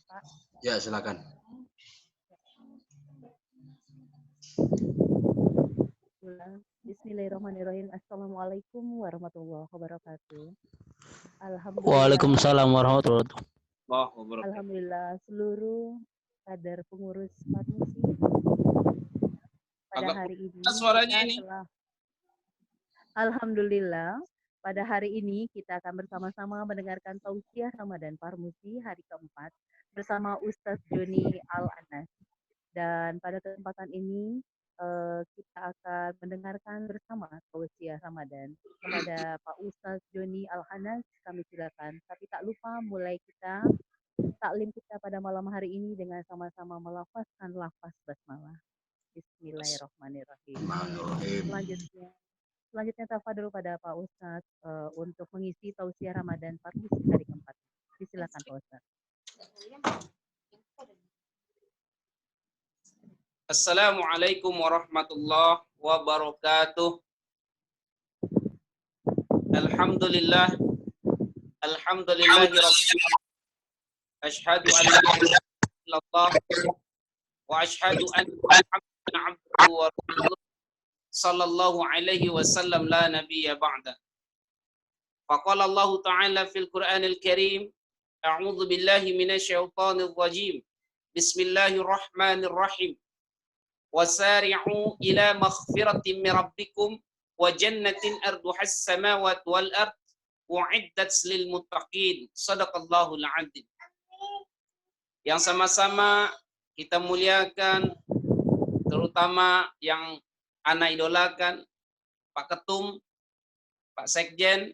Pak. Ya, silakan. Bismillahirrahmanirrahim. Assalamualaikum warahmatullahi wabarakatuh. Alhamdulillah. Waalaikumsalam warahmatullahi wabarakatuh. Alhamdulillah seluruh kader pengurus Parmusi pada hari ini Suaranya ini. Alhamdulillah pada hari ini kita akan bersama-sama mendengarkan tausiah Ramadan Parmusi hari keempat bersama Ustadz Joni Al-Anas. Dan pada kesempatan ini kita akan mendengarkan bersama tausiah Ramadan kepada Pak Ustadz Joni Al-Anas. Kami silakan. Tapi tak lupa mulai kita taklim kita pada malam hari ini dengan sama-sama melafazkan lafaz basmalah. Bismillahirrahmanirrahim. Selanjutnya tafadhol pada Pak Ustadz untuk mengisi tausiah Ramadan Parmusi hari keempat. Silakan Pak Ustadz. Assalamualaikum warahmatullahi wabarakatuh. Alhamdulillah. Alhamdulillahi rabbil alamin. Asyhadu an la ilaha illallah wa asyhadu anna Muhammadan abduhu wa rasuluh sallallahu alaihi wasallam la nabiyya ba'da. Faqala Allah ta'ala fil Qur'anil Karim, a'udzu billahi minasy syaithanir rajim. Bismillahirrahmanirrahim. Wasari'u ila maghfiratin min rabbikum wa jannatin arduhas samawati wal ard u'iddat lil muttaqin. Shadaqallahul 'azim. Yang sama-sama kita muliakan, terutama yang ana idolakan, Pak Ketum, Pak Sekjen,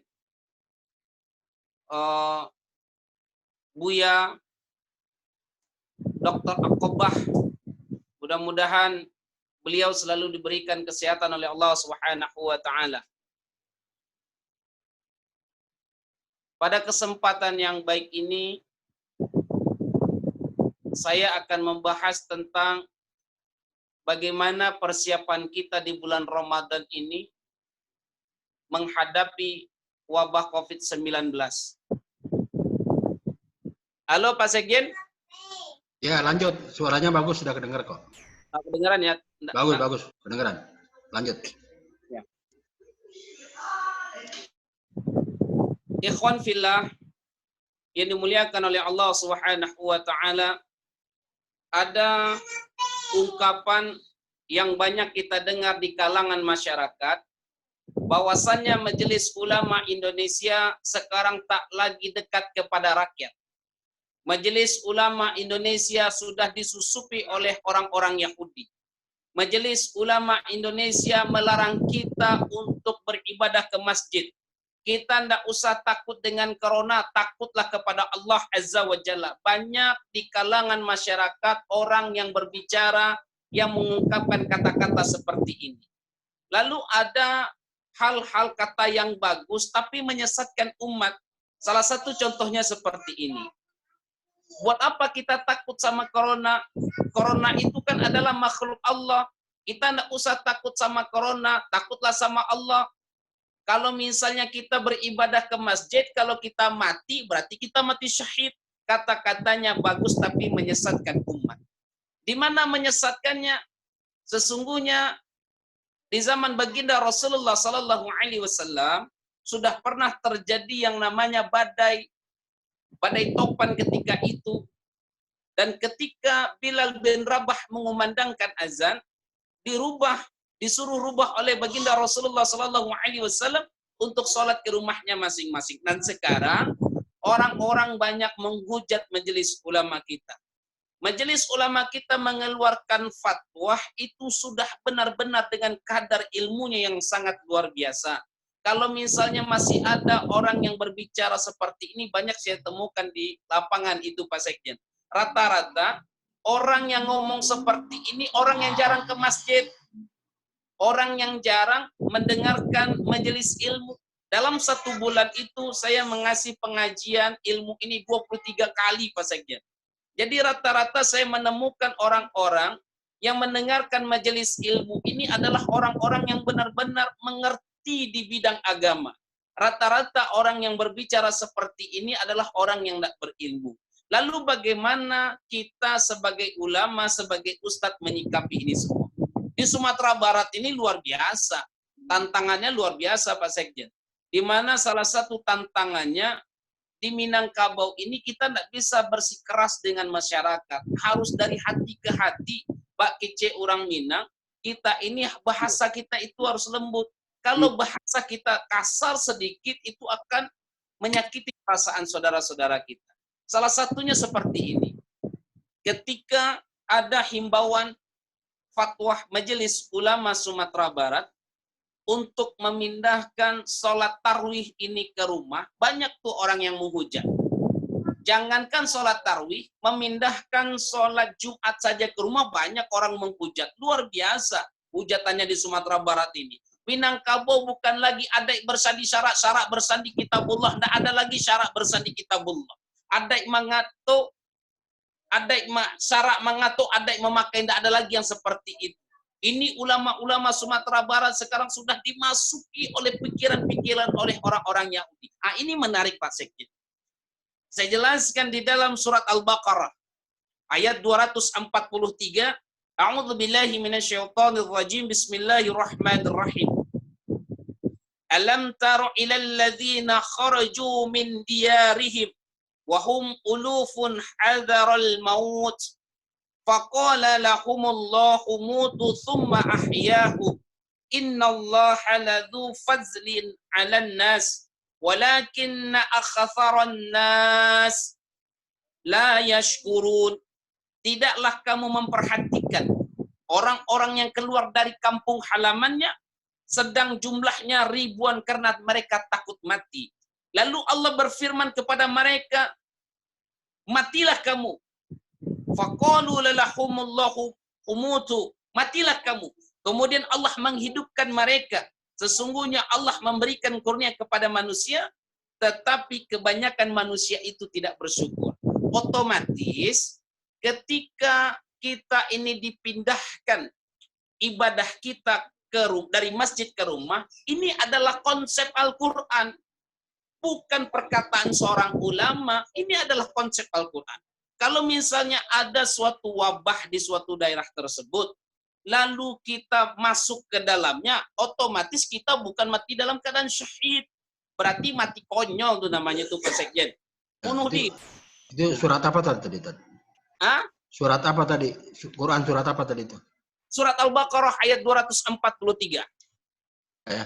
Buya, Dr. Aqobah. Mudah-mudahan beliau selalu diberikan kesehatan oleh Allah Subhanahu wa taala. Pada kesempatan yang baik ini saya akan membahas tentang bagaimana persiapan kita di bulan Ramadan ini menghadapi wabah COVID-19. Halo Pak Sekjen? Ya, lanjut. Suaranya bagus, sudah kedengar kok. Kedengaran ya? Bagus, kedengaran. Lanjut. Ya. Ikhwan fillah yang dimuliakan oleh Allah Subhanahu wa taala, ada ungkapan yang banyak kita dengar di kalangan masyarakat bahwasannya Majelis Ulama Indonesia sekarang tak lagi dekat kepada rakyat. Majelis Ulama Indonesia sudah disusupi oleh orang-orang Yahudi. Majelis Ulama Indonesia melarang kita untuk beribadah ke masjid. Kita tidak usah takut dengan corona, takutlah kepada Allah Azza wa Jalla. Banyak di kalangan masyarakat orang yang berbicara, yang mengungkapkan kata-kata seperti ini. Lalu ada hal-hal kata yang bagus, tapi menyesatkan umat. Salah satu contohnya seperti ini. Buat apa kita takut sama corona? Corona itu kan adalah makhluk Allah. Kita tidak usah takut sama corona, takutlah sama Allah. Kalau misalnya kita beribadah ke masjid, kalau kita mati, berarti kita mati syahid. Kata-katanya bagus tapi menyesatkan umat. Di mana menyesatkannya? Sesungguhnya di zaman baginda Rasulullah Sallallahu Alaihi Wasallam sudah pernah terjadi yang namanya badai topan ketika itu. Dan ketika Bilal bin Rabah mengumandangkan azan, disuruh rubah oleh baginda Rasulullah Sallallahu Alaihi Wasallam untuk sholat ke rumahnya masing-masing. Dan sekarang orang-orang banyak menghujat majelis ulama kita. Majelis ulama kita mengeluarkan fatwa itu sudah benar-benar dengan kadar ilmunya yang sangat luar biasa. Kalau misalnya masih ada orang yang berbicara seperti ini, banyak saya temukan di lapangan itu Pak Sekjen. Rata-rata orang yang ngomong seperti ini, orang yang jarang ke masjid. Orang yang jarang mendengarkan majelis ilmu. Dalam satu bulan itu saya mengasih pengajian ilmu ini 23 kali Pak Sekjen. Jadi rata-rata saya menemukan orang-orang yang mendengarkan majelis ilmu ini adalah orang-orang yang benar-benar mengerti di bidang agama. Rata-rata orang yang berbicara seperti ini adalah orang yang tidak berilmu. Lalu bagaimana kita sebagai ulama, sebagai ustadz menyikapi ini semua? Di Sumatera Barat ini luar biasa. Tantangannya luar biasa Pak Sekjen. Di mana salah satu tantangannya di Minangkabau ini kita tidak bisa bersikeras dengan masyarakat. Harus dari hati ke hati. Pak Kece orang Minang, kita ini bahasa kita itu harus lembut. Kalau bahasa kita kasar sedikit itu akan menyakiti perasaan saudara-saudara kita. Salah satunya seperti ini. Ketika ada himbauan fatwa Majelis Ulama Sumatera Barat untuk memindahkan sholat tarwih ini ke rumah, banyak tuh orang yang menghujat. Jangankan sholat tarwih, memindahkan sholat Jumat saja ke rumah, banyak orang menghujat. Luar biasa hujatannya di Sumatera Barat ini. Minangkabau bukan lagi ada bersandi syarat bersandi kitabullah, tidak ada lagi syarat bersandi kitabullah. Ada mengato, ada syarat mengato, ada memakai, tidak ada lagi yang seperti itu. Ini ulama-ulama Sumatera Barat sekarang sudah dimasuki oleh pikiran-pikiran oleh orang-orang Yahudi. Ah, ini menarik Pak Sekjen. Saya jelaskan di dalam surat Al-Baqarah ayat 243. A'udzu billahi minasyaitonir rajim. Bismillahirrahmanirrahim. Alam tara ilal ladzina kharaju min diyarihim wa hum ulufun hadaral maut faqala lahumullahu mutu thumma ahyahum innallaha ladzu fazlin 'alan nas walakinna aktsaran nas la yashkurun. Tidaklah kamu memperhatikan orang-orang yang keluar dari kampung halamannya sedang jumlahnya ribuan karena mereka takut mati. Lalu Allah berfirman kepada mereka, matilah kamu. Faqalu lahumullahu umutu. Matilah kamu. Kemudian Allah menghidupkan mereka. Sesungguhnya Allah memberikan kurnia kepada manusia, tetapi kebanyakan manusia itu tidak bersyukur. Otomatis ketika kita ini dipindahkan ibadah kita dari masjid ke rumah, ini adalah konsep Al-Quran. Bukan perkataan seorang ulama, ini adalah konsep Al-Quran. Kalau misalnya ada suatu wabah di suatu daerah tersebut, lalu kita masuk ke dalamnya, otomatis kita bukan mati dalam keadaan syahid. Berarti mati konyol itu namanya itu Pak Sekjen. Bunuh diri. Itu surat apa tadi? Hah? Surat apa tadi? Quran surat apa tadi itu? Surat Al-Baqarah ayat 243. Ya.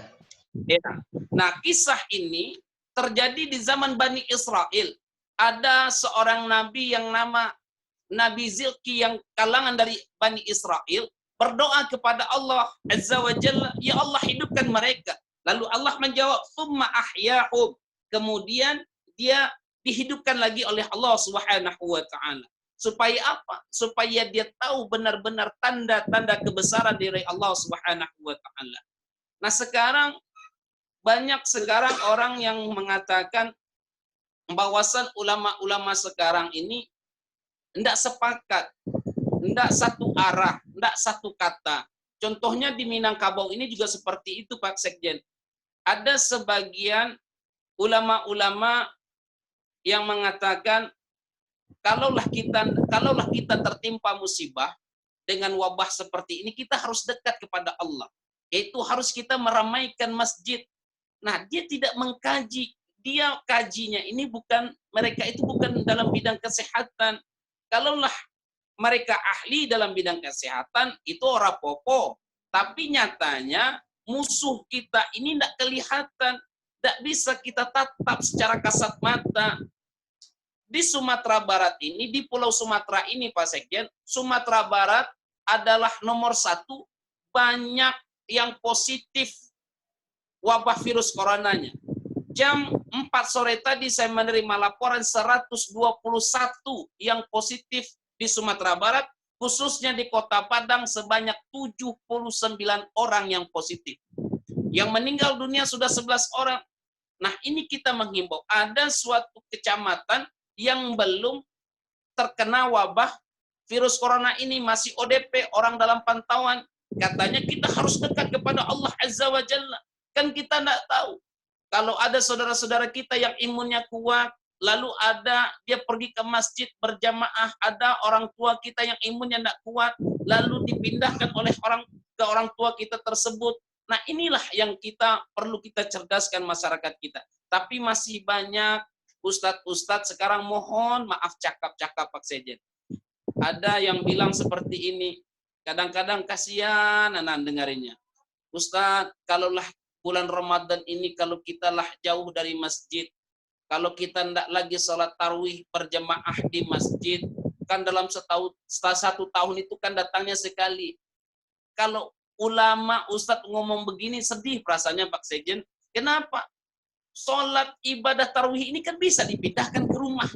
Nah, kisah ini terjadi di zaman Bani Israel. Ada seorang nabi yang nama Nabi Zilki yang kalangan dari Bani Israel berdoa kepada Allah Azza wa Jalla, ya Allah hidupkan mereka. Lalu Allah menjawab, "Tsumma ahyahum." Kemudian dia dihidupkan lagi oleh Allah Subhanahu wa taala. Supaya apa? Supaya dia tahu benar-benar tanda-tanda kebesaran dari Allah Subhanahu wa taala. Nah, sekarang banyak orang yang mengatakan bahwasan ulama-ulama sekarang ini tidak sepakat, tidak satu arah, tidak satu kata. Contohnya di Minangkabau ini juga seperti itu Pak Sekjen. Ada sebagian ulama-ulama yang mengatakan kalaulah kita tertimpa musibah dengan wabah seperti ini, kita harus dekat kepada Allah. Yaitu harus kita meramaikan masjid. Nah, dia tidak mengkaji. Dia kajinya ini mereka itu bukan dalam bidang kesehatan. Kalaulah mereka ahli dalam bidang kesehatan, itu ora popo. Tapi nyatanya musuh kita ini tidak kelihatan. Tidak bisa kita tatap secara kasat mata. Di Sumatera Barat ini, di Pulau Sumatera ini Pak Sekjen, Sumatera Barat adalah nomor 1 banyak yang positif wabah virus coronanya. Jam 4 sore tadi saya menerima laporan 121 yang positif di Sumatera Barat, khususnya di Kota Padang sebanyak 79 orang yang positif. Yang meninggal dunia sudah 11 orang. Nah, ini kita menghimbau, ada suatu kecamatan yang belum terkena wabah virus corona ini, masih ODP, orang dalam pantauan. Katanya kita harus dekat kepada Allah Azza wa Jalla. Kan kita tidak tahu. Kalau ada saudara-saudara kita yang imunnya kuat, lalu ada dia pergi ke masjid berjamaah, ada orang tua kita yang imunnya tidak kuat, lalu dipindahkan oleh orang tua kita tersebut. Nah, inilah yang perlu kita cerdaskan masyarakat kita. Tapi masih banyak ustadz sekarang, mohon maaf cakap-cakap Pak Sejen. Ada yang bilang seperti ini, kadang-kadang kasihan anak dengarinya. Ustadz, kalaulah bulan Ramadan ini, kalau kita lah jauh dari masjid, kalau kita tidak lagi sholat tarawih berjamaah di masjid, kan dalam satu tahun itu kan datangnya sekali. Kalau ulama, ustadz ngomong begini, sedih perasaannya Pak Sejen. Kenapa? Sholat ibadah tarawih ini kan bisa dipindahkan ke rumah.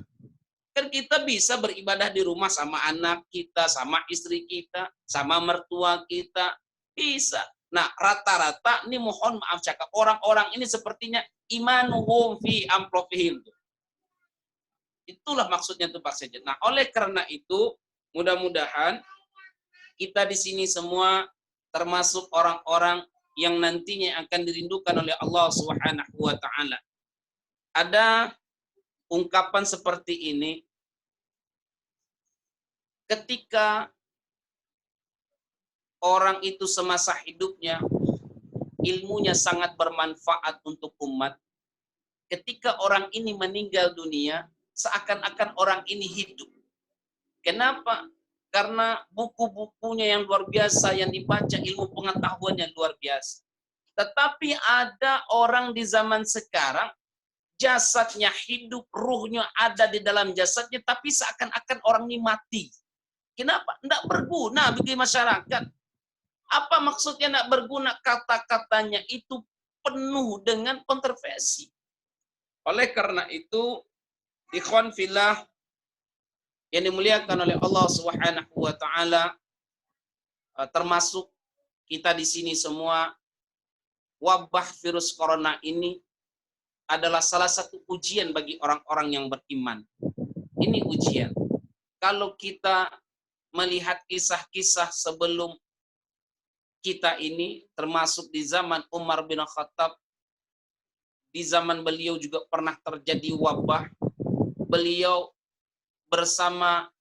Kan kita bisa beribadah di rumah sama anak kita, sama istri kita, sama mertua kita. Bisa. Nah, rata-rata, ini mohon maaf cakap, orang-orang ini sepertinya imanuhum fi amplofihim. Itulah maksudnya tuh Pak Sejen. Nah, oleh karena itu, mudah-mudahan kita di sini semua termasuk orang-orang yang nantinya akan dirindukan oleh Allah Subhanahu wa taala. Ada ungkapan seperti ini ketika orang itu semasa hidupnya ilmunya sangat bermanfaat untuk umat. Ketika orang ini meninggal dunia, seakan-akan orang ini hidup. Kenapa? Karena buku-bukunya yang luar biasa yang dibaca, ilmu pengetahuan yang luar biasa. Tetapi ada orang di zaman sekarang, jasadnya hidup, ruhnya ada di dalam jasadnya, tapi seakan-akan orang ini mati. Kenapa? Tidak berguna bagi masyarakat. Apa maksudnya tidak berguna? Kata-katanya itu penuh dengan kontroversi. Oleh karena itu, ikhwan fillah yang dimuliakan oleh Allah Subhanahu wa taala, termasuk kita di sini semua, wabah virus corona ini adalah salah satu ujian bagi orang-orang yang beriman. Ini ujian. Kalau kita melihat kisah-kisah sebelum kita ini, termasuk di zaman Umar bin Khattab, di zaman beliau juga pernah terjadi wabah. Beliau bersama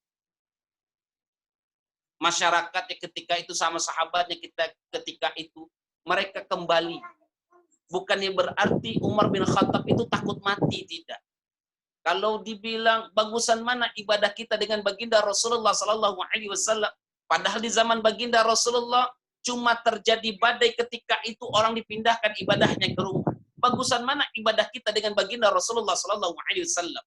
masyarakatnya ketika itu, sama sahabatnya ketika itu, mereka kembali. Bukannya berarti Umar bin Khattab itu takut mati, tidak. Kalau dibilang bagusan mana ibadah kita dengan baginda Rasulullah Sallallahu Alaihi Wasallam, padahal di zaman baginda Rasulullah cuma terjadi badai, ketika itu orang dipindahkan ibadahnya ke rumah. Bagusan mana ibadah kita dengan baginda Rasulullah Sallallahu Alaihi Wasallam?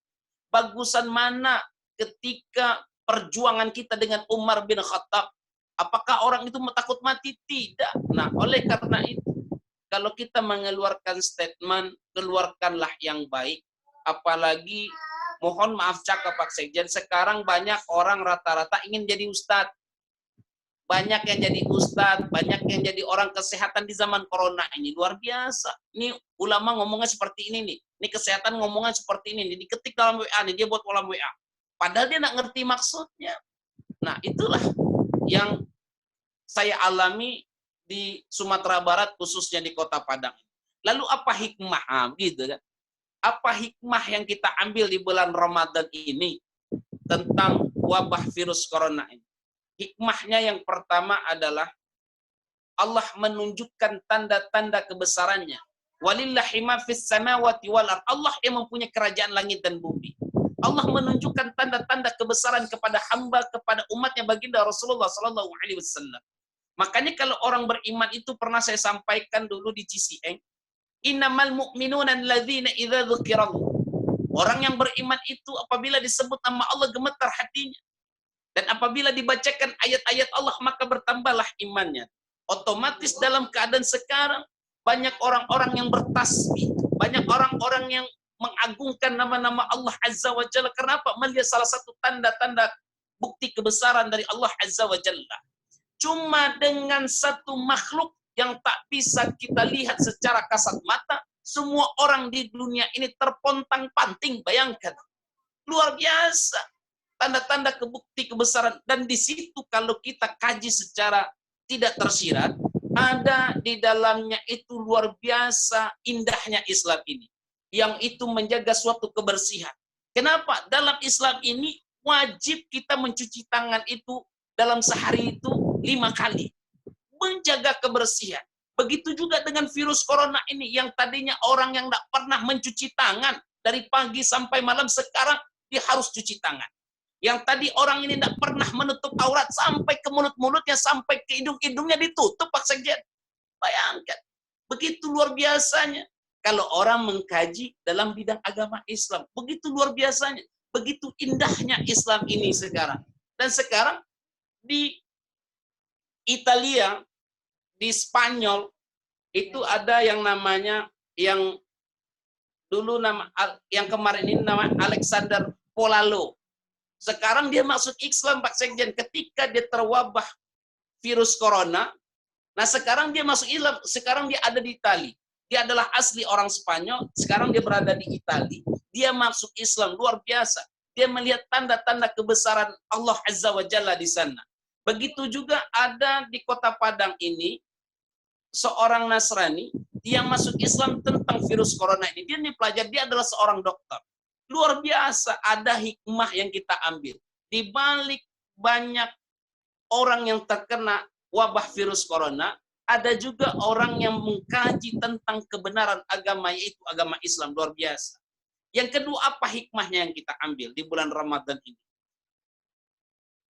Bagusan mana ketika perjuangan kita dengan Umar bin Khattab? Apakah orang itu takut mati? Tidak. Nah, oleh karena itu, kalau kita mengeluarkan statement, keluarkanlah yang baik. Apalagi, mohon maaf cakap Pak Sekjen, sekarang banyak orang rata-rata ingin jadi ustadz. Banyak yang jadi ustadz, banyak yang jadi orang kesehatan di zaman corona ini. Luar biasa. Ini ulama ngomongnya seperti ini nih. Ini kesehatan ngomongnya seperti ini. Ini ketik dalam WA nih, dia buat dalam WA. Padahal dia nggak ngerti maksudnya. Nah, itulah yang saya alami di Sumatera Barat, khususnya di Kota Padang. Lalu apa hikmah? Gitu kan? Apa hikmah yang kita ambil di bulan Ramadan ini tentang wabah virus corona ini? Hikmahnya yang pertama adalah Allah menunjukkan tanda-tanda kebesarannya. Walillahi ma fis samawati wal ardh. Allah yang mempunyai kerajaan langit dan bumi. Allah menunjukkan tanda-tanda kebesaran kepada hamba, kepada umatnya baginda Rasulullah Sallallahu Alaihi Wasallam. Makanya kalau orang beriman itu, pernah saya sampaikan dulu di CCN, innamal mu'minuna alladzina idza dzukirallah. Orang yang beriman itu apabila disebut nama Allah gemetar hatinya. Dan apabila dibacakan ayat-ayat Allah, maka bertambahlah imannya. Otomatis dalam keadaan sekarang, banyak orang-orang yang bertasbih, banyak orang-orang yang mengagungkan nama-nama Allah Azza wa Jalla. Kenapa? Melihat salah satu tanda-tanda bukti kebesaran dari Allah Azza wa Jalla. Cuma dengan satu makhluk yang tak bisa kita lihat secara kasat mata, semua orang di dunia ini terpontang-panting. Bayangkan. Luar biasa. Tanda-tanda bukti kebesaran. Dan di situ kalau kita kaji secara tidak tersirat, ada di dalamnya itu luar biasa indahnya Islam ini. Yang itu menjaga suatu kebersihan. Kenapa? Dalam Islam ini wajib kita mencuci tangan itu dalam sehari itu 5 kali. Menjaga kebersihan. Begitu juga dengan virus corona ini, yang tadinya orang yang tidak pernah mencuci tangan dari pagi sampai malam, sekarang dia harus cuci tangan. Yang tadi orang ini tidak pernah menutup aurat sampai ke mulut-mulutnya, sampai ke hidung-hidungnya ditutup, Pak Sekjen. Bayangkan, begitu luar biasanya. Kalau orang mengkaji dalam bidang agama Islam, begitu luar biasanya, begitu indahnya Islam ini sekarang. Dan sekarang di Italia, di Spanyol, itu ada yang namanya, yang dulu yang kemarin ini nama Alexander Polalo. Sekarang dia masuk Islam, Pak Sekjen, ketika dia terwabah virus corona. Nah, sekarang dia masuk Islam, sekarang dia ada di Italia. Dia adalah asli orang Spanyol, sekarang dia berada di Italia. Dia masuk Islam, luar biasa. Dia melihat tanda-tanda kebesaran Allah Azza wa Jalla di sana. Begitu juga ada di Kota Padang ini, seorang Nasrani, dia masuk Islam tentang virus corona ini. Dia pelajar, dia adalah seorang dokter. Luar biasa, ada hikmah yang kita ambil. Di balik banyak orang yang terkena wabah virus corona, ada juga orang yang mengkaji tentang kebenaran agama, yaitu agama Islam. Luar biasa. Yang kedua, apa hikmahnya yang kita ambil di bulan Ramadan ini?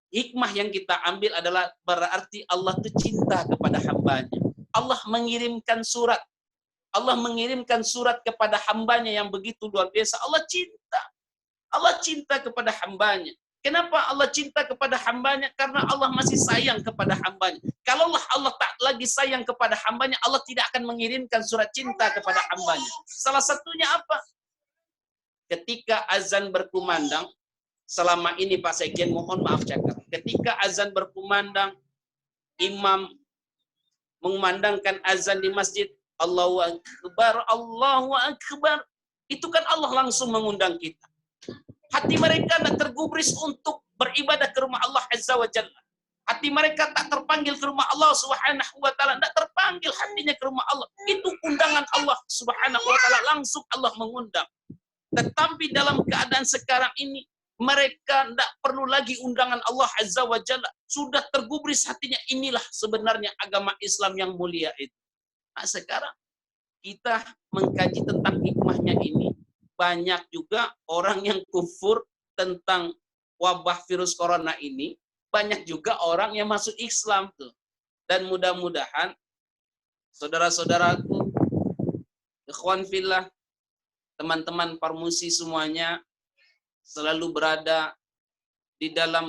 Hikmah yang kita ambil adalah berarti Allah itu cinta kepada hambanya. Allah mengirimkan surat. Allah mengirimkan surat kepada hambanya yang begitu luar biasa. Allah cinta. Allah cinta kepada hambanya. Kenapa Allah cinta kepada hambanya? Karena Allah masih sayang kepada hambanya. Kalau Allah tak lagi sayang kepada hambanya, Allah tidak akan mengirimkan surat cinta kepada hambanya. Salah satunya apa? Ketika azan berkumandang, selama ini Pak Sekjen, mohon maaf cakap, ketika azan berkumandang, imam mengumandangkan azan di masjid, Allahu Akbar, Allahu Akbar, itu kan Allah langsung mengundang kita. Hati mereka tak tergubris untuk beribadah ke rumah Allah Azza wa Jalla. Hati mereka tak terpanggil ke rumah Allah Subhanahu wa Ta'ala, tak terpanggil hatinya ke rumah Allah. Itu undangan Allah Subhanahu wa Ta'ala, langsung Allah mengundang. Tetapi dalam keadaan sekarang ini, mereka tidak perlu lagi undangan Allah Azza wa Jalla. Sudah tergubris hatinya, inilah sebenarnya agama Islam yang mulia itu. Nah, sekarang kita mengkaji tentang hikmahnya ini. Banyak juga orang yang kufur tentang wabah virus corona ini. Banyak juga orang yang masuk Islam tuh. Dan mudah-mudahan saudara-saudaraku, ikhwan fillah, teman-teman Parmusi semuanya selalu berada di dalam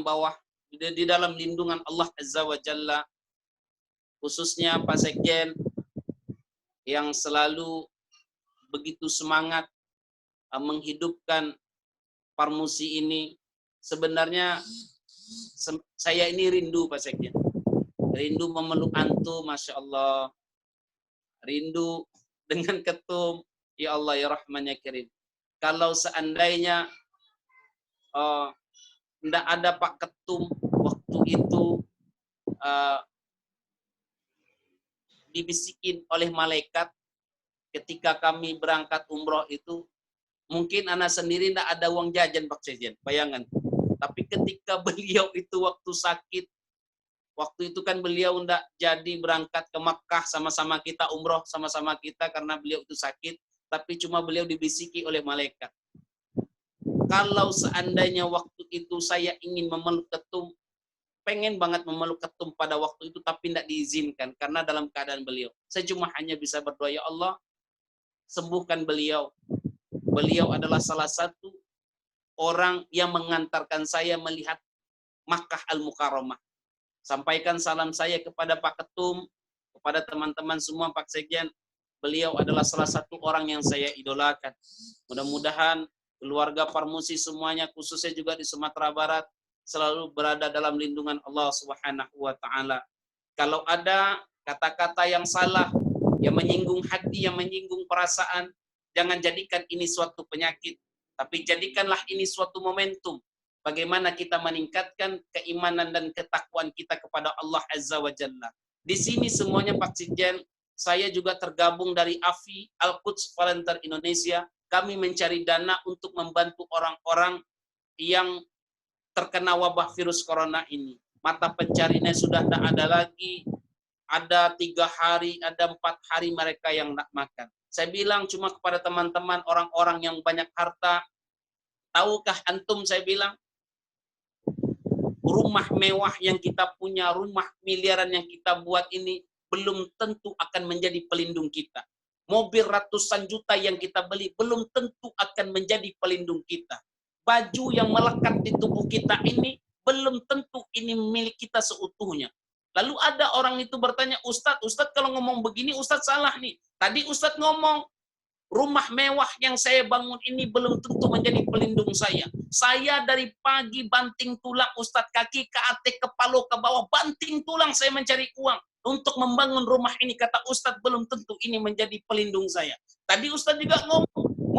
di dalam lindungan Allah Azza wa Jalla, khususnya Pak Sekjen yang selalu begitu semangat menghidupkan Parmusi ini. Sebenarnya saya ini rindu Pak Sekjen, rindu memeluk antum, Masya Allah, rindu dengan ketum, ya Allah ya Rahman ya Karim. Kalau seandainya tidak ada Pak Ketum waktu itu dibisikin oleh malaikat ketika kami berangkat umroh itu, mungkin anak sendiri tidak ada uang jajan Pak Sekjen, bayangan. Tapi ketika beliau itu waktu sakit, waktu itu kan beliau tidak jadi berangkat ke Makkah sama-sama kita, umroh sama-sama kita karena beliau itu sakit, tapi cuma beliau dibisiki oleh malaikat. Kalau seandainya waktu itu saya ingin memeluk ketum, pengen banget memeluk ketum pada waktu itu, tapi tidak diizinkan karena dalam keadaan beliau. Saya cuma hanya bisa berdoa, ya Allah, sembuhkan beliau. Beliau adalah salah satu orang yang mengantarkan saya melihat Makkah Al-Mukarramah. Sampaikan salam saya kepada Pak Ketum, kepada teman-teman semua Pak Sekjen. Beliau adalah salah satu orang yang saya idolakan. Mudah-mudahan keluarga Parmusi semuanya, khususnya juga di Sumatera Barat, selalu berada dalam lindungan Allah Subhanahu wa Ta'ala. Kalau ada kata-kata yang salah, yang menyinggung hati, yang menyinggung perasaan, jangan jadikan ini suatu penyakit, tapi jadikanlah ini suatu momentum. Bagaimana kita meningkatkan keimanan dan ketakwaan kita kepada Allah Azza wa Jalla. Di sini semuanya Pak Sekjen, saya juga tergabung dari AFI, Al-Quds Volunteer Indonesia. kami mencari dana untuk membantu orang-orang yang terkena wabah virus corona ini. Mata pencariannya sudah tidak ada lagi. Ada 3 hari, ada 4 hari mereka yang nak makan. Saya bilang cuma kepada teman-teman orang-orang yang banyak harta, tahukah antum, saya bilang, rumah mewah yang kita punya, rumah miliaran yang kita buat ini belum tentu akan menjadi pelindung kita. Mobil ratusan juta yang kita beli belum tentu akan menjadi pelindung kita. Baju yang melekat di tubuh kita ini belum tentu ini milik kita seutuhnya. Lalu ada orang itu bertanya, Ustadz kalau ngomong begini Ustadz salah nih. Tadi Ustadz ngomong, rumah mewah yang saya bangun ini belum tentu menjadi pelindung saya. Saya dari pagi banting tulang Ustadz, kaki ke atas, kepala ke bawah, banting tulang saya mencari uang untuk membangun rumah ini. Kata Ustadz belum tentu ini menjadi pelindung saya. Tadi Ustadz juga ngomong,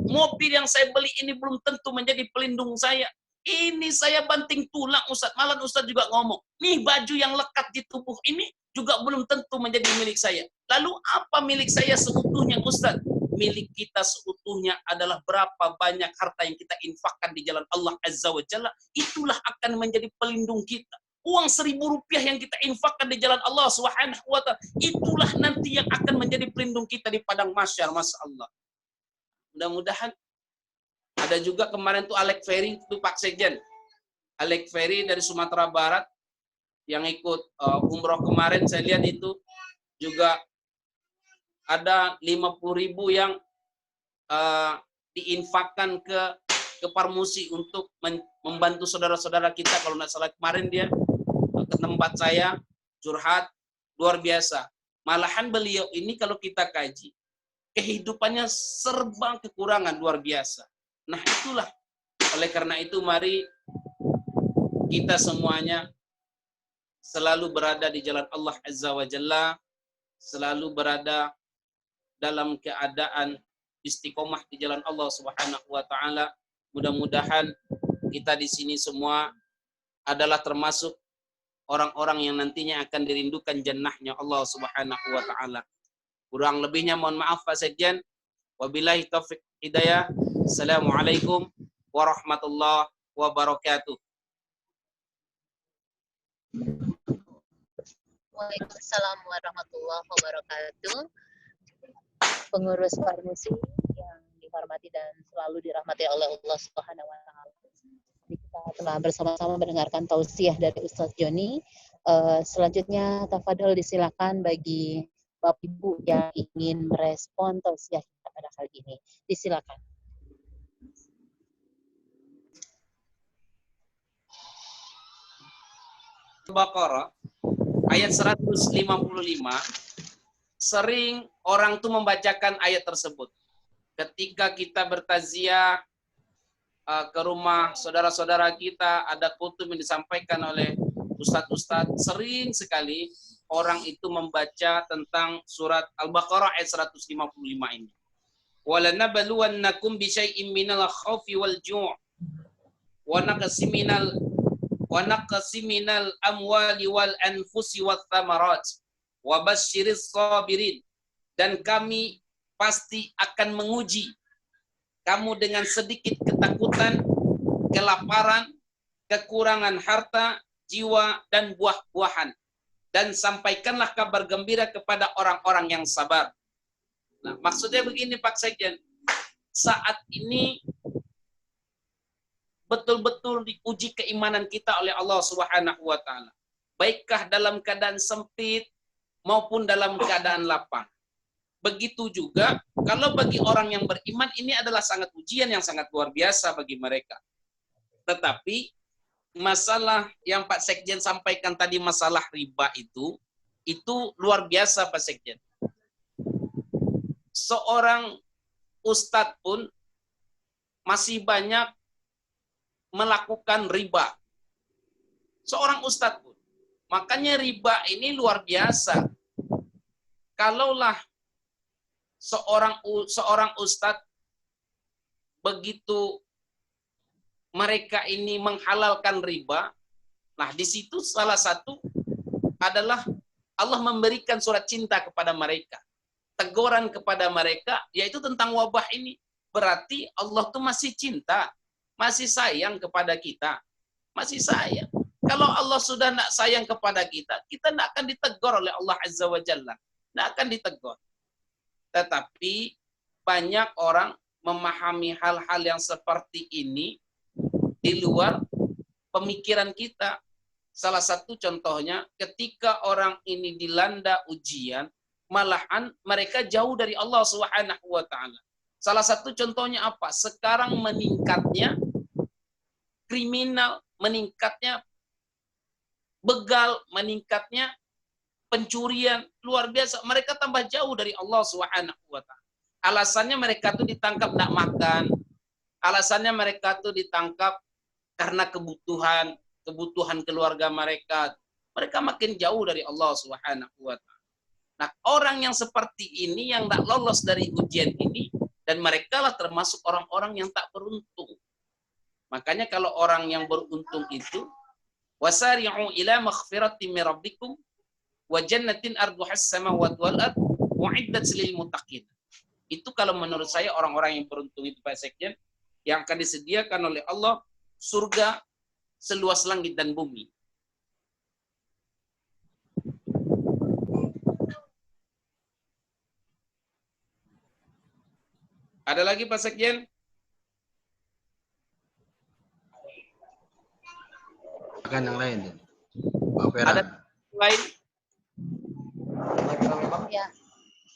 mobil yang saya beli ini belum tentu menjadi pelindung saya. Ini saya banting tulang Ustadz. Malah Ustadz juga ngomong, nih baju yang lekat di tubuh ini juga belum tentu menjadi milik saya. Lalu apa milik saya seutuhnya Ustadz? Milik kita seutuhnya adalah berapa banyak harta yang kita infakkan di jalan Allah Azza wa Jalla. Itulah akan menjadi pelindung kita. Uang 1.000 rupiah yang kita infakkan di jalan Allah Subhanahu wa Ta'ala, itulah nanti yang akan menjadi pelindung kita di padang mahsyar. Masya Allah. Mudah-mudahan. Ada juga kemarin tuh Alex Ferry, itu Pak Sekjen. Alex Ferry dari Sumatera Barat yang ikut umroh kemarin, saya lihat itu juga ada 50.000 yang diinfakkan ke Parmusi untuk membantu saudara-saudara kita. Kalau nggak salah kemarin dia ke tempat saya curhat, luar biasa. Malahan beliau ini kalau kita kaji, kehidupannya serba kekurangan, luar biasa. Nah itulah, oleh karena itu mari kita semuanya selalu berada di jalan Allah Azza wa Jalla, selalu berada dalam keadaan istiqomah di jalan Allah Subhanahu wa Ta'ala. Mudah-mudahan kita di sini semua adalah termasuk orang-orang yang nantinya akan dirindukan jannahnya Allah Subhanahu wa Ta'ala. Kurang lebihnya mohon maaf Pak Sekjen. Wabillahi taufiq hidayah. Assalamualaikum warahmatullahi wabarakatuh. Waalaikumsalam warahmatullahi wabarakatuh. Pengurus Parmusi yang dihormati dan selalu dirahmati oleh Allah Subhanahu wa Ta'ala. Kita telah bersama-sama mendengarkan tausiah dari Ustadz Joni. Selanjutnya tafadhol disilakan bagi Bapak Ibu yang ingin merespon tausiah kita pada kali ini. Disilakan. Baqarah ayat 155, sering orang tuh membacakan ayat tersebut. Ketika kita bertaziah ke rumah saudara-saudara kita, ada kutub yang disampaikan oleh ustadz-ustadz, sering sekali orang itu membaca tentang surat Al-Baqarah ayat 155 ini. وَلَنَبَلُوَنَّكُمْ بِشَيْءٍ مِّنَ الْخَوْفِ وَالْجُوعِ وَنَقْصٍ مِّنَ الْأَمْوَالِ وَالْأَنْفُسِ وَالثَّمَرَاتِ وَبَشِّرِ الصَّابِرِينَ. Dan kami pasti akan menguji kamu dengan sedikit ketakutan, kelaparan, kekurangan harta, jiwa, dan buah-buahan. Dan sampaikanlah kabar gembira kepada orang-orang yang sabar. Nah, maksudnya begini Pak Sekjen, saat ini betul-betul diuji keimanan kita oleh Allah Subhanahu wa Ta'ala. Baikkah dalam keadaan sempit maupun dalam keadaan lapang. Begitu juga kalau bagi orang yang beriman ini adalah sangat ujian yang sangat luar biasa bagi mereka. Tetapi masalah yang Pak Sekjen sampaikan tadi, masalah riba itu luar biasa Pak Sekjen. Seorang ustadz pun masih banyak melakukan riba. Seorang ustadz pun. Makanya riba ini luar biasa. Kalaulah seorang ustadz begitu mereka ini menghalalkan riba, nah di situ salah satu adalah Allah memberikan surat cinta kepada mereka, teguran kepada mereka, yaitu tentang wabah ini. berarti Allah tuh masih cinta, masih sayang kepada kita, masih sayang. Kalau Allah sudah nak sayang kepada kita, kita tidak akan ditegur oleh Allah Azza wa Jalla, tidak akan ditegur. Tetapi banyak orang memahami hal-hal yang seperti ini di luar pemikiran kita. Salah satu contohnya ketika orang ini dilanda ujian, malahan mereka jauh dari Allah Subhanahu wa taala. Salah satu contohnya apa? Sekarang meningkatnya kriminal, meningkatnya begal, meningkatnya pencurian, luar biasa. Mereka tambah jauh dari Allah Subhanahu wa taala. Alasannya mereka tuh ditangkap tidak makan. Alasannya mereka tuh ditangkap karena kebutuhan keluarga mereka. Mereka makin jauh dari Allah Subhanahu wa taala. Nah, orang yang seperti ini yang tidak lolos dari ujian ini, dan mereka lah termasuk orang-orang yang tak beruntung. Makanya kalau orang yang beruntung itu, wasari'u ila maghfiratin min rabbikum wa jannatin arduhas samawati wal ard u'iddat lil muttaqin. Itu kalau menurut saya orang-orang yang beruntung itu Pak Sekjen, yang akan disediakan oleh Allah surga seluas langit dan bumi. Ada lagi Pak Sekjen? Akan yang lain. Pak Vera. Ada lain? Ya,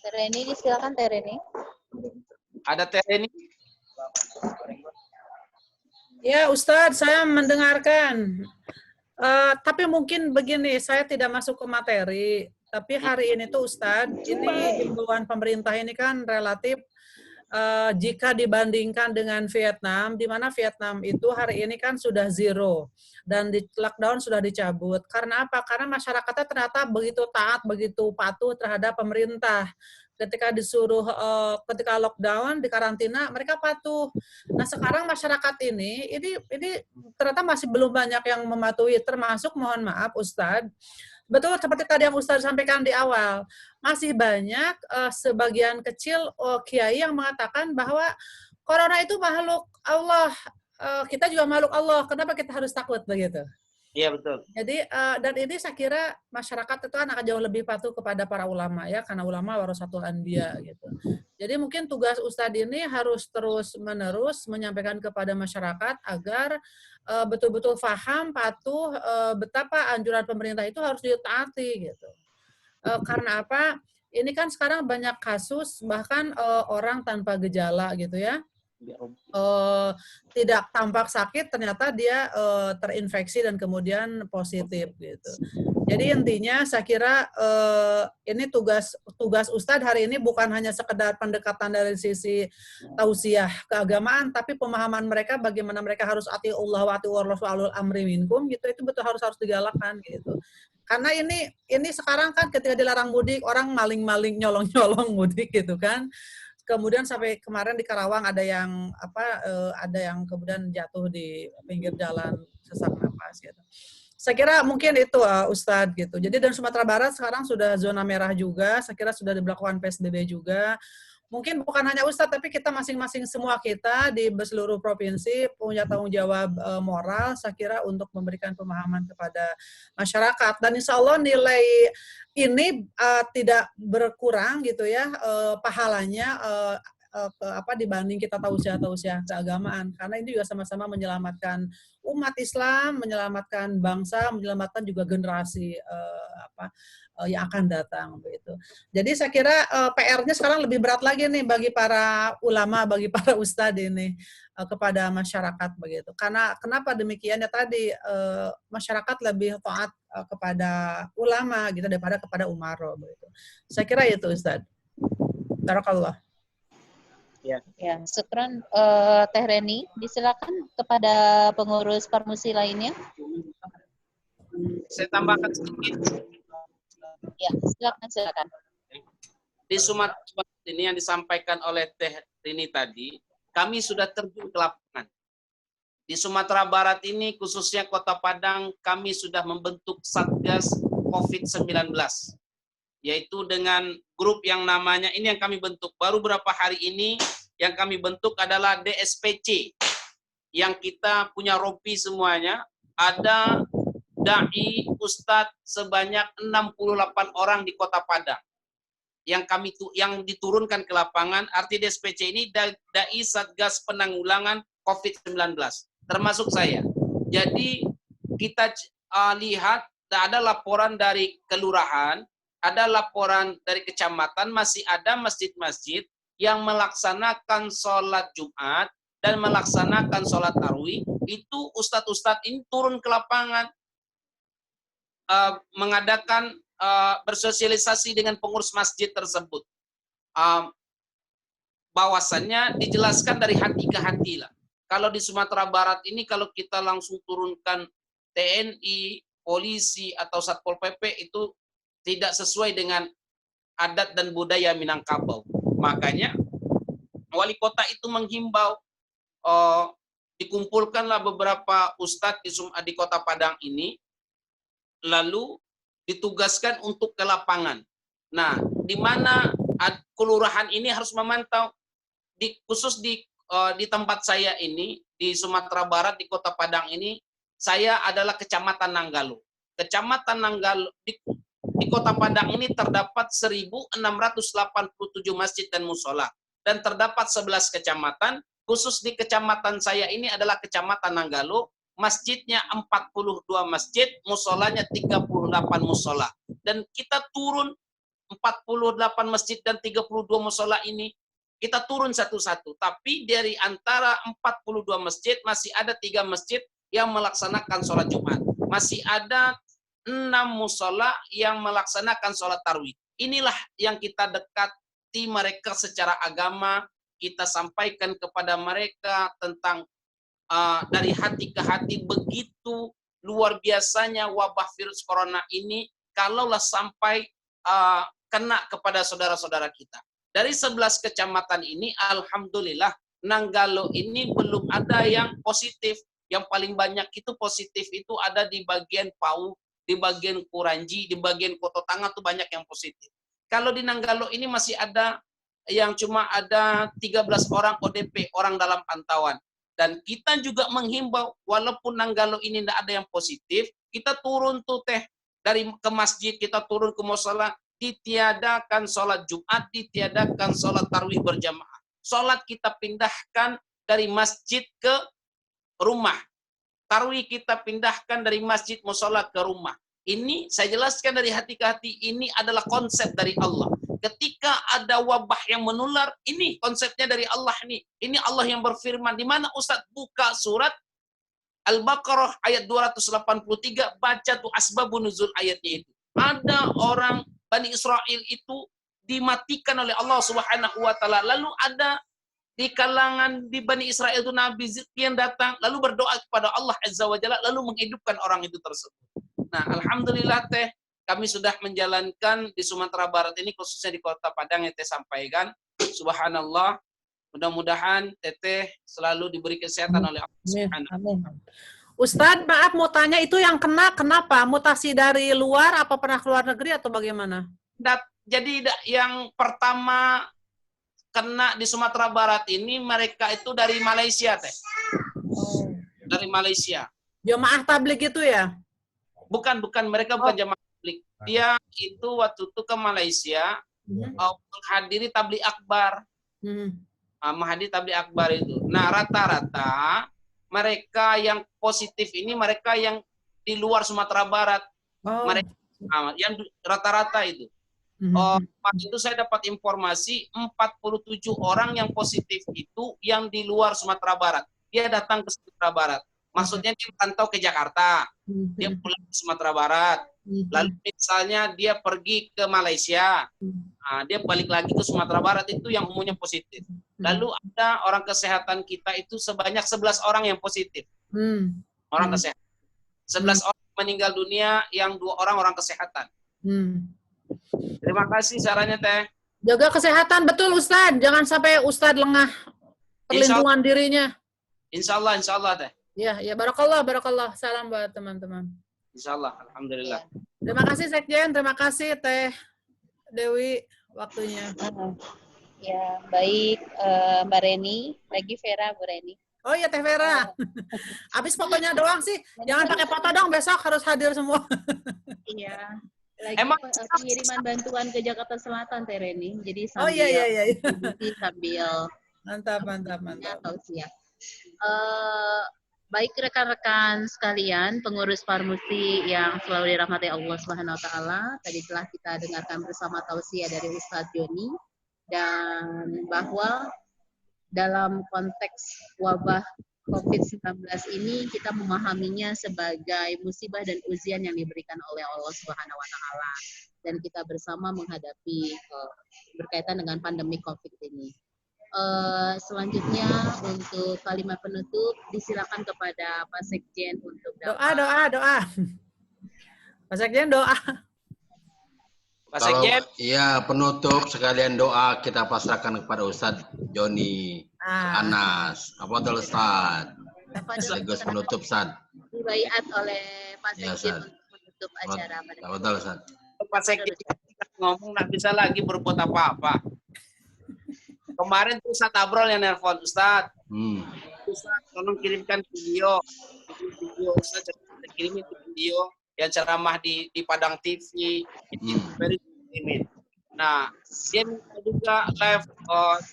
Tereni, silakan Tereni. Ada Tereni? Ya Ustadz, saya mendengarkan. Tapi mungkin begini, saya tidak masuk ke materi. Tapi hari ini tuh Ustadz, ini himbauan pemerintah ini kan relatif jika dibandingkan dengan Vietnam, di mana Vietnam itu hari ini kan sudah zero dan di lockdown sudah dicabut. Karena apa? Karena masyarakatnya ternyata begitu taat, begitu patuh terhadap pemerintah. Ketika disuruh, ketika lockdown, di karantina, mereka patuh. Nah sekarang masyarakat ini ternyata masih belum banyak yang mematuhi, termasuk mohon maaf Ustadz, betul seperti tadi yang Ustadz sampaikan di awal, masih banyak sebagian kecil kiai yang mengatakan bahwa corona itu makhluk Allah, kita juga makhluk Allah, kenapa kita harus takut begitu? Iya betul. Jadi dan ini saya kira masyarakat itu akan jauh lebih patuh kepada para ulama ya, karena ulama warasatul anbiya gitu. Jadi mungkin tugas Ustadz ini harus terus-menerus menyampaikan kepada masyarakat agar betul-betul paham, patuh betapa anjuran pemerintah itu harus ditaati gitu. Karena apa? Ini kan sekarang banyak kasus bahkan orang tanpa gejala gitu ya. Tidak tampak sakit, ternyata dia terinfeksi dan kemudian positif gitu. Jadi intinya saya kira ini tugas Ustadz hari ini bukan hanya sekedar pendekatan dari sisi tausiah keagamaan, tapi pemahaman mereka bagaimana mereka harus ati Allah wa ati Rasulul amri minkum gitu, itu betul harus digalakkan gitu. Karena ini sekarang kan ketika dilarang mudik, orang maling-maling nyolong-nyolong mudik gitu kan. Kemudian sampai kemarin di Karawang ada yang kemudian jatuh di pinggir jalan sesak napas gitu. Saya kira mungkin itu Ustadz gitu. Jadi dan Sumatera Barat sekarang sudah zona merah juga, saya kira sudah diberlakukan PSBB juga. Mungkin bukan hanya Ustadz, tapi kita masing-masing semua kita di seluruh provinsi punya tanggung jawab moral, saya kira untuk memberikan pemahaman kepada masyarakat. Dan insya Allah nilai ini tidak berkurang gitu ya pahalanya dibanding kita tausiah keagamaan, karena ini juga sama-sama menyelamatkan umat Islam, menyelamatkan bangsa, menyelamatkan juga generasi yang akan datang begitu. Jadi saya kira PR-nya sekarang lebih berat lagi nih bagi para ulama, bagi para ustadz ini kepada masyarakat begitu. Karena kenapa demikian ya tadi masyarakat lebih taat kepada ulama gitu daripada kepada umaro begitu. Saya kira itu Ustadz. Barakallah. Ya. Ya, syukran Teh Reni. Disilakan kepada pengurus Parmusi lainnya. Saya tambahkan sedikit. Ya, silakan. Di Sumatera ini yang disampaikan oleh Teh Rini tadi, kami sudah terjun ke lapangan. Di Sumatera Barat ini, khususnya Kota Padang, kami sudah membentuk Satgas COVID-19. Yaitu dengan grup yang namanya, ini yang kami bentuk, baru beberapa hari ini, yang kami bentuk adalah DSPC. Yang kita punya rompi semuanya. Ada dai ustadz sebanyak 68 orang di Kota Padang. Yang diturunkan ke lapangan. Arti DSPC ini dai Satgas Penanggulangan COVID-19. Termasuk saya. Jadi kita lihat ada laporan dari kelurahan, ada laporan dari kecamatan, masih ada masjid-masjid yang melaksanakan sholat Jumat dan melaksanakan sholat tarawih. Itu ustadz-ustadz ini turun ke lapangan, mengadakan bersosialisasi dengan pengurus masjid tersebut. Bahwasannya dijelaskan dari hati ke hati lah. Kalau di Sumatera Barat ini kalau kita langsung turunkan TNI, polisi atau Satpol PP itu tidak sesuai dengan adat dan budaya Minangkabau. Makanya wali kota itu menghimbau, dikumpulkanlah beberapa ustadz di Kota Padang ini, lalu ditugaskan untuk ke lapangan. Nah, di mana kelurahan ini harus memantau, khusus di tempat saya ini, di Sumatera Barat, di Kota Padang ini, saya adalah Kecamatan Nanggalo. Kecamatan Nanggalo, di Kota Padang ini terdapat 1.687 masjid dan musola. Dan terdapat 11 kecamatan, khusus di kecamatan saya ini adalah Kecamatan Nanggalo, masjidnya 42 masjid, musolanya 38 musola. Dan kita turun 48 masjid dan 32 musola ini, kita turun satu-satu. Tapi dari antara 42 masjid, masih ada 3 masjid yang melaksanakan sholat Jumat. Masih ada 6 musola yang melaksanakan sholat tarawih. Inilah yang kita dekati mereka secara agama, kita sampaikan kepada mereka tentang dari hati ke hati. Begitu luar biasanya wabah virus corona ini, kalaulah sampai kena kepada saudara-saudara kita. Dari 11 kecamatan ini, alhamdulillah, Nanggalo ini belum ada yang positif. Yang paling banyak itu positif itu ada di bagian Pau, di bagian Kuranji, di bagian Koto Tangah itu banyak yang positif. Kalau di Nanggalo ini masih ada yang cuma ada 13 orang ODP, orang dalam pantauan. Dan kita juga menghimbau, walaupun Nanggalo ini tidak ada yang positif, kita turun tuh dari ke masjid, kita turun ke musola, ditiadakan sholat Jumat, ditiadakan sholat tarawih berjamaah. Sholat kita pindahkan dari masjid ke rumah. Tarawih kita pindahkan dari masjid musola ke rumah. Ini saya jelaskan dari hati ke hati, ini adalah konsep dari Allah. Ketika ada wabah yang menular, ini konsepnya dari Allah nih. Ini Allah yang berfirman. Di mana Ustaz buka surat Al-Baqarah ayat 283, baca tuh asbabun nuzul ayatnya itu. Ada orang Bani Israel itu dimatikan oleh Allah Subhanahu wa taala. Lalu ada di kalangan di Bani Israel itu Nabi yang datang lalu berdoa kepada Allah Azza wa Jalla lalu menghidupkan orang itu tersebut. Nah, alhamdulillah kami sudah menjalankan di Sumatera Barat ini, khususnya di Kota Padang yang sampaikan. Subhanallah. Mudah-mudahan Teteh selalu diberi kesehatan oleh Allah Subhanahu. Ustadz, maaf mau tanya, itu yang kenapa? Mutasi dari luar apa pernah keluar negeri atau bagaimana? Jadi yang pertama kena di Sumatera Barat ini mereka itu dari Malaysia, Teh. Dari Malaysia. Jemaah tabligh itu ya? Bukan, mereka bukan jemaah tabligh. Dia itu waktu itu ke Malaysia menghadiri tabligh akbar. Menghadiri tabligh akbar itu. Nah, rata-rata mereka yang positif ini mereka yang di luar Sumatera Barat. Mereka yang rata-rata itu. Waktu itu saya dapat informasi 47 orang yang positif itu yang di luar Sumatera Barat. Dia datang ke Sumatera Barat. Maksudnya dia merantau ke Jakarta. Dia pulang ke Sumatera Barat. Lalu misalnya dia pergi ke Malaysia. Nah, dia balik lagi ke Sumatera Barat, itu yang umumnya positif. Lalu ada orang kesehatan kita itu sebanyak 11 orang yang positif. Orang kesehatan. 11 orang meninggal dunia, yang 2 orang kesehatan. Terima kasih sarannya, Teh. Jaga kesehatan, betul Ustadz. Jangan sampai Ustadz lengah perlindungan dirinya. Insya Allah, Teh. Ya, barakallah. Salam buat teman-teman. Insya Allah, alhamdulillah. Terima kasih Sekjen, terima kasih Teh Dewi waktunya. Ya, baik Mbak Reni, lagi Vera, Bu Reni. Oh iya Teh Vera. Habis fotonya doang sih. Jangan pakai foto dong, besok harus hadir semua. Iya. Lagi Emang pengiriman bantuan ke Jakarta Selatan, Teh Reni. Jadi Oh iya sambil iya iya. distribusi, sambil Mantap mantap mantap. tausiah. Baik rekan-rekan sekalian, pengurus Farmusi yang selalu dirahmati Allah Subhanahu wa taala, tadi telah kita dengarkan bersama tausiah dari Ustadz Joni, dan bahwa dalam konteks wabah COVID-19 ini kita memahaminya sebagai musibah dan ujian yang diberikan oleh Allah Subhanahu wa taala, dan kita bersama menghadapi berkaitan dengan pandemi COVID ini. Selanjutnya untuk kalimat penutup disilakan kepada Pak Sekjen untuk Doa. Pak Sekjen doa. Pak Kalau Sekjen, ya penutup sekalian doa kita pasrahkan kepada Ustadz Joni Anas. Apa Ustadz? Sekaligus penutup Ustadz. dibaiat oleh Pak Ya, Sekjen Ustadz. untuk menutup acara pada Apa Ustadz? Pak Sekjen ngomong nggak bisa lagi berbuat apa-apa. Kemarin tuh Ustadz Abrol yang nelpon, Ustadz. Ustadz, tolong kirimkan video Ustadz, kirimin video yang ceramah di Padang TV, di TV. Nah, dia minta juga live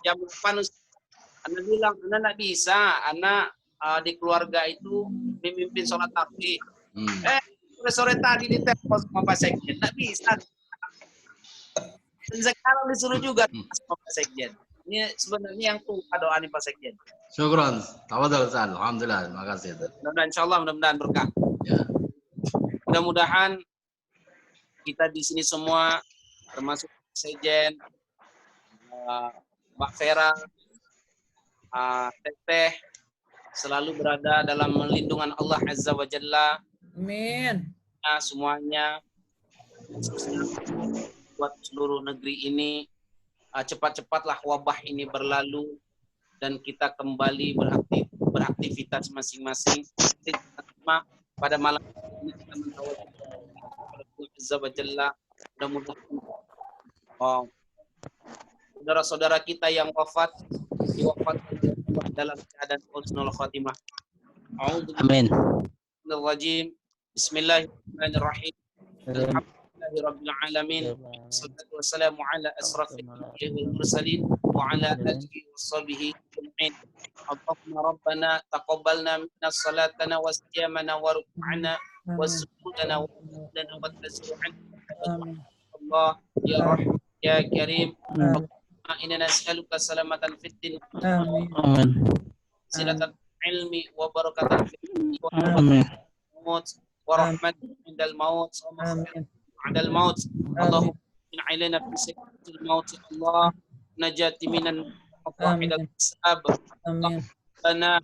jam 8. Anak bilang, anak nggak bisa, anak di keluarga itu memimpin sholat tarawih. Sore tadi ditelepon sama Pak Sekjen, nggak bisa. Dan sekarang disuruh juga sama Pak Sekjen. Ini sebenarnya yang tunggu doa nih Pak Sekjen. Syukran. Tafadhal Ustaz. Alhamdulillah. Terima kasih. Mudah-mudahan insyaallah mudah-mudahan berkah. Ya. Mudah-mudahan kita di sini semua termasuk Sekjen, Mbak Vera, Teteh selalu berada dalam melindungan Allah Azza wa Jalla. Amin. Semuanya buat seluruh negeri ini cepat-cepatlah wabah ini berlalu dan kita kembali beraktivitas masing-masing. Pada malam ini kita mentawakkalkan kepada Allah Azza wa Jalla. Mudah-mudahan saudara-saudara kita yang wafat diwafatkan dalam keadaan husnul khatimah. Amin. Bismillahirrahmanirrahim. Alhamdulillahirabbil alamin. Wassalatu wassalamu ala asrafil anbiya'i wal mursalin wa ala alihi washabihi ajma'in. Allahumma rabbana taqabbalna minna salatana wa siyamana wa ruk'ana wa sujudana wa qiyamana wa tasbihan. Allah ya Rahman ya Karim. Inna nas'aluka salamatan fid din. Amin. Silatan ilmi wa barakatan fid din wa maut wa rahmatan indal maut wa maghfiratan indal maut. Allahumma in alaina fi sakaratil maut Allah najati minan maqa'id al-hisab. Amin. Lana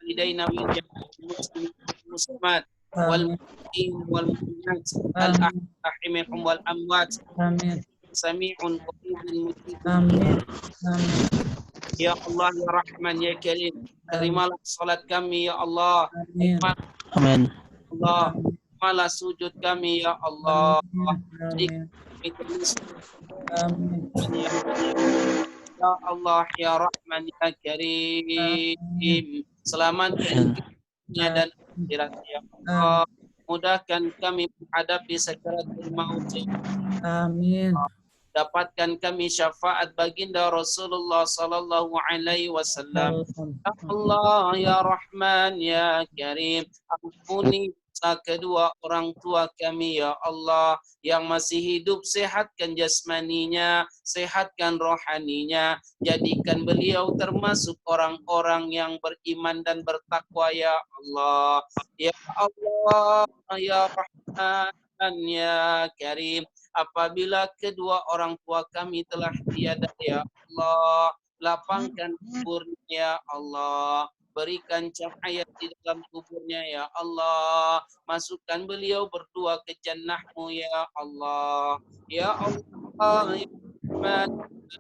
walidayna wa jami'il muslimat wal mu'minin wal mu'minat al-ahya minhum wal amwat. Amin. Sami'un qaribun mujib. Amin. Amin. Ya Allah ya Rahman ya Karim, terimalah salat kami ya Allah. Amin. Amin. Allah, terimalah sujud kami ya Allah. Amin. Amin. Ya Allah ya Rahman ya Karim, selamatkan dunia dan akhirat ya Allah. Mudahkan kami menghadapi sakaratul maut. Amin. Dapatkan kami syafaat baginda Rasulullah sallallahu alaihi wasallam. Ya Allah ya Rahman ya Karim, ampuni dosa kedua orang tua kami ya Allah yang masih hidup, sehatkan jasmaninya, sehatkan rohaninya, jadikan beliau termasuk orang-orang yang beriman dan bertakwa ya Allah. Ya Allah ya Rahman ya Karim, apabila kedua orang tua kami telah tiada ya Allah, lapangkan kuburnya ya Allah, berikan cahaya di dalam kuburnya ya Allah, masukkan beliau berdua ke jannah-Mu ya Allah. Ya Allah ya Rahman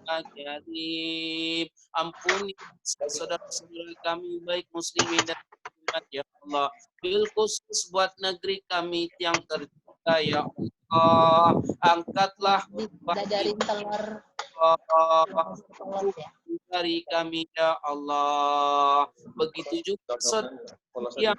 ya Karim, ampuni saudara-saudara kami baik muslimin dan muslimat ya Allah, bil khusus buat negeri kami yang tercinta ya Allah. Angkatlah dadarin telur dari kami ya Allah. Begitu juga saudara yang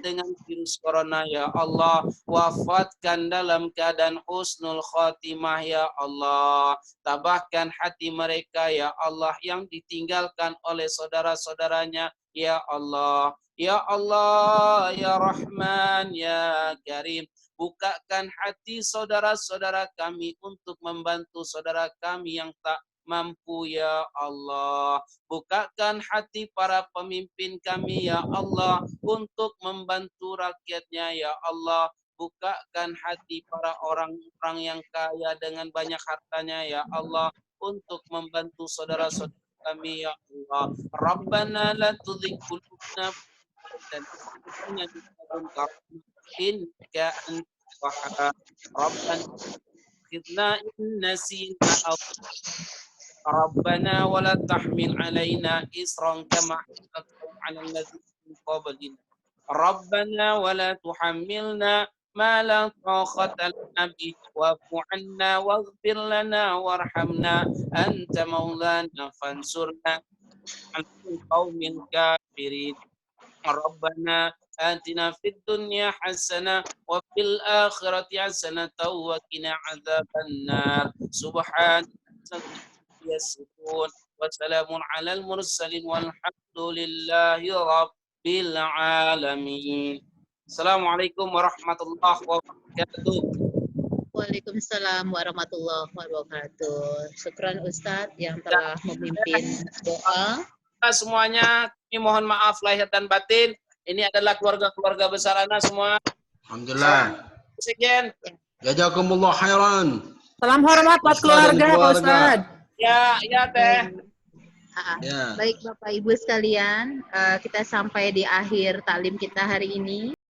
dengan virus corona ya Allah, wafatkan dalam keadaan husnul khotimah ya Allah. Tabahkan hati mereka ya Allah yang ditinggalkan oleh saudara-saudaranya ya Allah. Ya Allah, ya Rahman, ya Karim. Bukakan hati saudara-saudara kami untuk membantu saudara kami yang tak mampu ya Allah. Bukakan hati para pemimpin kami ya Allah untuk membantu rakyatnya ya Allah. Bukakan hati para orang-orang yang kaya dengan banyak hartanya ya Allah untuk membantu saudara-saudara kami ya Allah. Rabbana la tuzigh qulubana dan innaka antal wahhab. Rabbana khidna in nasina aw ربنا ولا تحمل علينا إصرا كما حملته على الذين من قبلنا ربنا ولا تحملنا ما لا طاقة لنا به واعف عنا واغفر لنا وارحمنا أنت مولانا فانصرنا على القوم الكافرين ربنا آتنا في الدنيا حسنة وفي الآخرة حسنة وقنا عذاب النار سبحان يصفون وسلام على المرسلين والحمد لله رب العالمين. Assalamualaikum warahmatullahi wabarakatuh. Waalaikumsalam warahmatullahi wabarakatuh. Syukran Ustadz yang telah memimpin doa. Semuanya, kami mohon maaf lahir dan batin. Ini adalah keluarga-keluarga besar Anas semua. Alhamdulillah. Sekian. Jazakumullah khairan. Salam hormat buat keluarga, Pak Ustadz. Ya, Teh. Ya. Baik Bapak Ibu sekalian, kita sampai di akhir taklim kita hari ini.